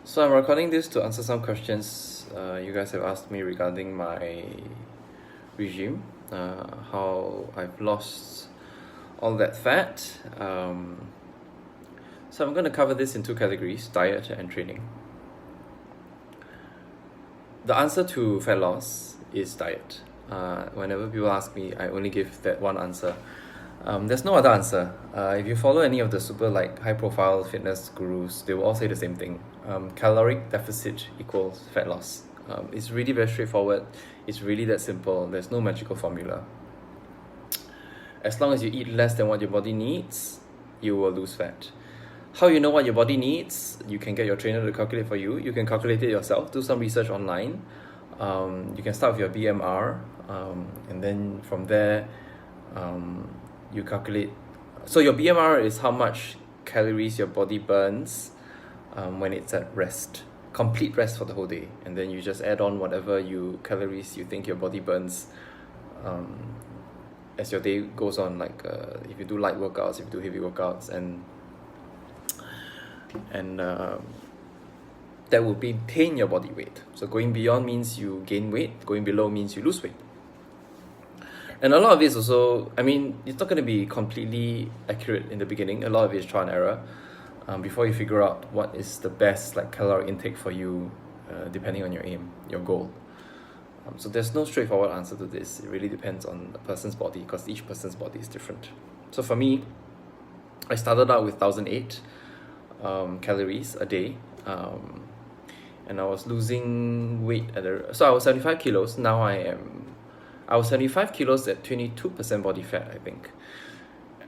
So I'm recording this to answer some questions you guys have asked me regarding my regime, how I've lost all that fat. So I'm going to cover this in two categories, diet and training. The answer to fat loss is diet. Whenever people ask me, I only give that one answer. There's no other answer. If you follow any of the super high profile fitness gurus, they will all say the same thing. Caloric deficit equals fat loss. It's really very straightforward. It's really that simple. There's no magical formula. As long as you eat less than what your body needs, you will lose fat. How you know what your body needs? You can get your trainer to calculate for you. You can calculate it yourself. Do some research online. You can start with your BMR, and then from there, you calculate. So your BMR is how much calories your body burns when it's at rest, complete rest for the whole day, and then you just add on whatever calories you think your body burns as your day goes on. If you do light workouts, if you do heavy workouts, and that will maintain your body weight. So going beyond means you gain weight, going below means you lose weight. And a lot of it is also, it's not going to be completely accurate in the beginning. A lot of it is trial and error before you figure out what is the best caloric intake for you, depending on your aim, your goal. So there's no straightforward answer to this. It really depends on a person's body because each person's body is different. So for me, I started out with 1,008 calories a day, and I was losing weight so I was 75 kilos. Now I was 75 kilos at 22% body fat, I think.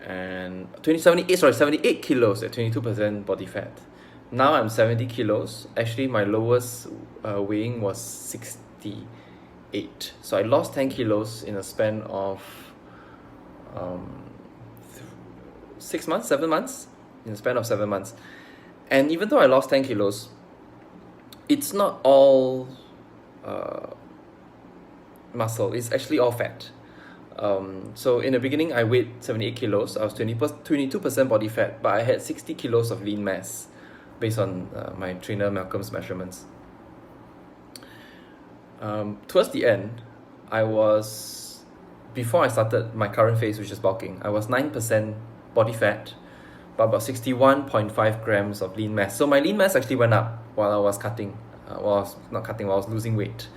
And 78 kilos at 22% body fat. Now I'm 70 kilos. Actually, my lowest weighing was 68. So I lost 10 kilos in a span of 7 months. In a span of 7 months. And even though I lost 10 kilos, it's not all muscle, it's actually all fat. So in the beginning, I weighed 78 kilos. I was 22% body fat, but I had 60 kilos of lean mass based on my trainer Malcolm's measurements. Towards the end, before I started my current phase, which is bulking, I was 9% body fat, but about 61.5 grams of lean mass. So my lean mass actually went up while I was while I was losing weight,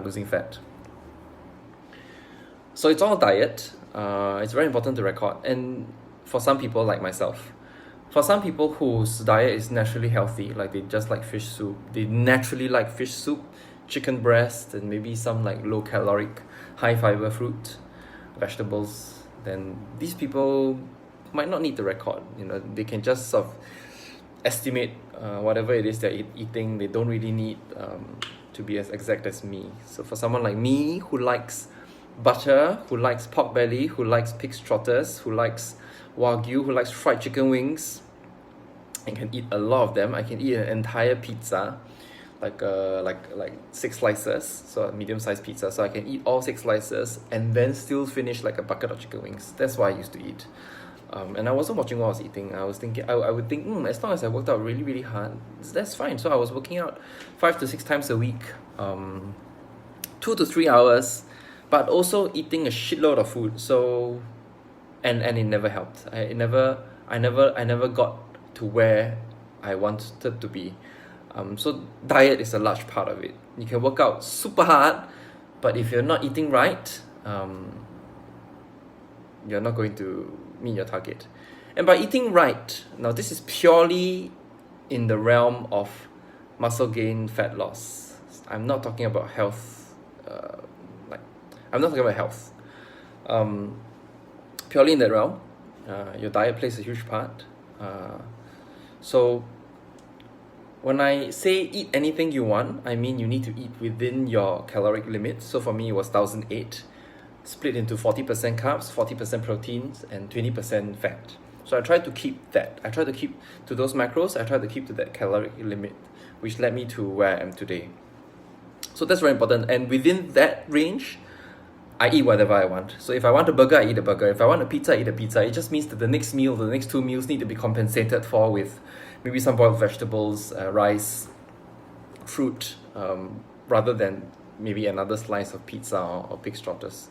losing fat. So it's all diet. It's very important to record. And for some people like myself, for some people whose diet is naturally healthy, like they just like fish soup, they naturally like fish soup, chicken breast, and maybe some low caloric, high fiber fruit, vegetables, then these people might not need to record. They can just sort of estimate whatever it is they're eating. They don't really need to be as exact as me. So for someone like me who likes butter, who likes pork belly, who likes pig's trotters, who likes wagyu, who likes fried chicken wings, and can eat a lot of them. I can eat an entire pizza, like 6 slices, so a medium-sized pizza. So I can eat all 6 slices and then still finish a bucket of chicken wings. That's what I used to eat. And I wasn't watching what I was eating. I was thinking, I would think, as long as I worked out really, really hard, that's fine. So I was working out 5 to 6 times a week, 2 to 3 hours, but also eating a shitload of food. So, and it never helped. I never got to where I wanted to be. So diet is a large part of it. You can work out super hard, but if you're not eating right, you're not going to meet your target. And by eating right, now this is purely in the realm of muscle gain, fat loss. I'm not talking about health. I'm not talking about health. Purely in that realm, your diet plays a huge part. So when I say eat anything you want, I mean you need to eat within your caloric limit. So for me, it was 1,008, split into 40% carbs, 40% proteins, and 20% fat. So I tried to keep that. I tried to keep to those macros. I tried to keep to that caloric limit, which led me to where I am today. So that's very important. And within that range, I eat whatever I want. So if I want a burger, I eat a burger. If I want a pizza, I eat a pizza. It just means that the next meal, the next 2 meals need to be compensated for with maybe some boiled vegetables, rice, fruit rather than maybe another slice of pizza or pig's trotters.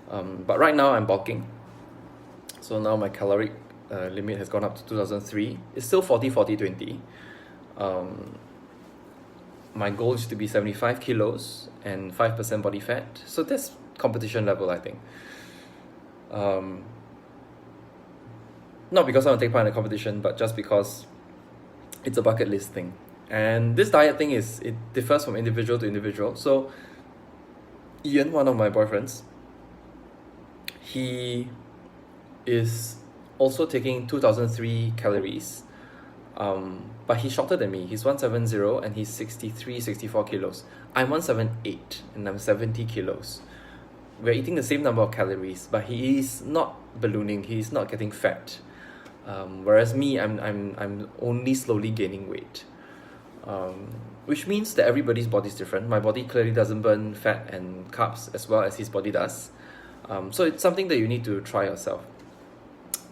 But right now I'm bulking, so now my caloric limit has gone up to 2003. It's still 40-40-20. My goal is to be 75 kilos and 5% body fat, so that's competition level, I think. Not because I want to take part in a competition, but just because it's a bucket list thing. And this diet thing it differs from individual to individual. So Ian, one of my boyfriends, he is also taking 2003 calories, but he's shorter than me. He's 170 and he's 64 kilos. I'm 178 and I'm 70 kilos. We're eating the same number of calories, but he is not ballooning, he's not getting fat. Whereas me, I'm only slowly gaining weight. Which means that everybody's body is different. My body clearly doesn't burn fat and carbs as well as his body does. So it's something that you need to try yourself.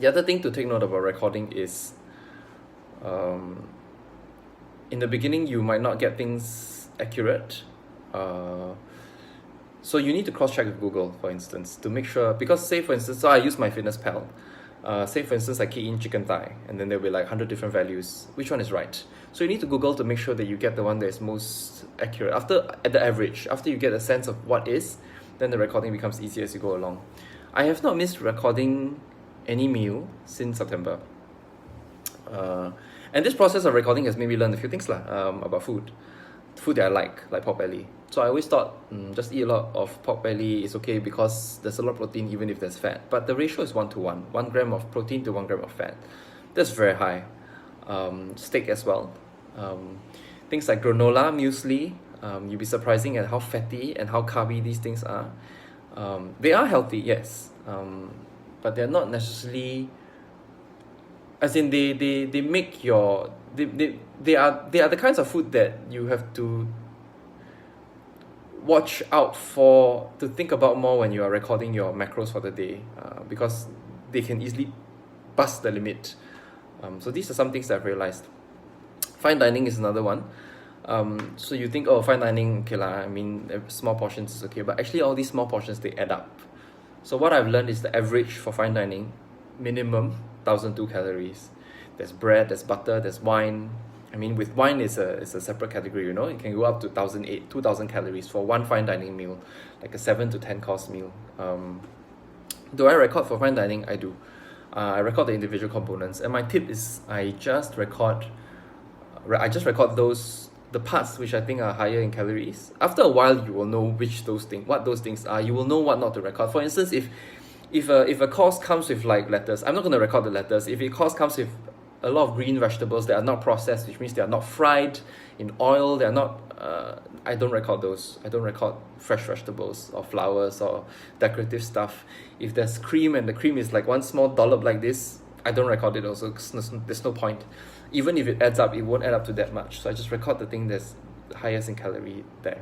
The other thing to take note about recording is in the beginning you might not get things accurate. So you need to cross-check with Google, for instance, to make sure, because say for instance, so I use MyFitnessPal. Say for instance I key in chicken thigh and then there'll be like 100 different values. Which one is right? So you need to Google to make sure that you get the one that is most accurate. At the average, after you get a sense of what is, then the recording becomes easier as you go along. I have not missed recording any meal since September. And this process of recording has made me learn a few things about food that I like pork belly. So I always thought just eat a lot of pork belly is okay because there's a lot of protein even if there's fat. But the ratio is 1-to-1, 1 gram of protein to 1 gram of fat. That's very high. Steak as well. Things like granola, muesli, you'll be surprising at how fatty and how carby these things are. They are healthy, yes, but they're not necessarily, as in they make your, they are the kinds of food that you have to watch out for, to think about more when you are recording your macros for the day, because they can easily bust the limit. So these are some things that I've realized. Fine dining is another one. So you think, oh, fine dining, okay lah, I mean, small portions is okay, but actually all these small portions, they add up. So what I've learned is the average for fine dining, minimum 1,002 calories. There's bread, there's butter, there's wine. I mean, with wine, it's a separate category, you know. It can go up to 1,008, 2,000 calories for one fine dining meal, like a 7 to 10 course meal. Do I record for fine dining? I do. I record the individual components, and my tip is I just record the parts which I think are higher in calories. After a while, you will know what those things are. You will know what not to record. For instance, if a course comes with like lettuce, I'm not going to record the lettuce. If a course comes with a lot of green vegetables that are not processed, which means they are not fried in oil, they are not, I don't record those. I don't record fresh vegetables or flowers or decorative stuff. If there's cream and the cream is like one small dollop like this, I don't record it also, because there's no point. Even if it adds up, it won't add up to that much. So I just record the thing that's highest in calorie there.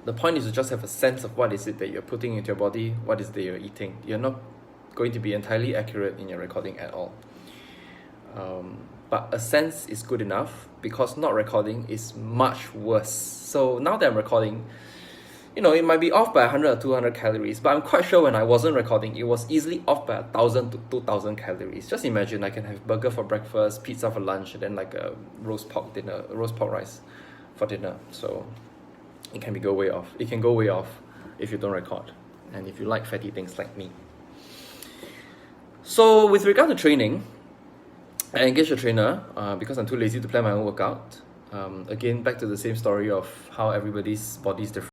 The point is to just have a sense of what is it that you're putting into your body, what is it that you're eating. You're not going to be entirely accurate in your recording at all. But a sense is good enough, because not recording is much worse. So now that I'm recording, you know, it might be off by 100 or 200 calories, but I'm quite sure when I wasn't recording, it was easily off by 1,000 to 2,000 calories. Just imagine I can have burger for breakfast, pizza for lunch, and then like a roast pork rice for dinner. So it can go way off. It can go way off if you don't record, and if you like fatty things like me. So with regard to training, I engage a trainer because I'm too lazy to plan my own workout. Again, back to the same story of how everybody's body is different.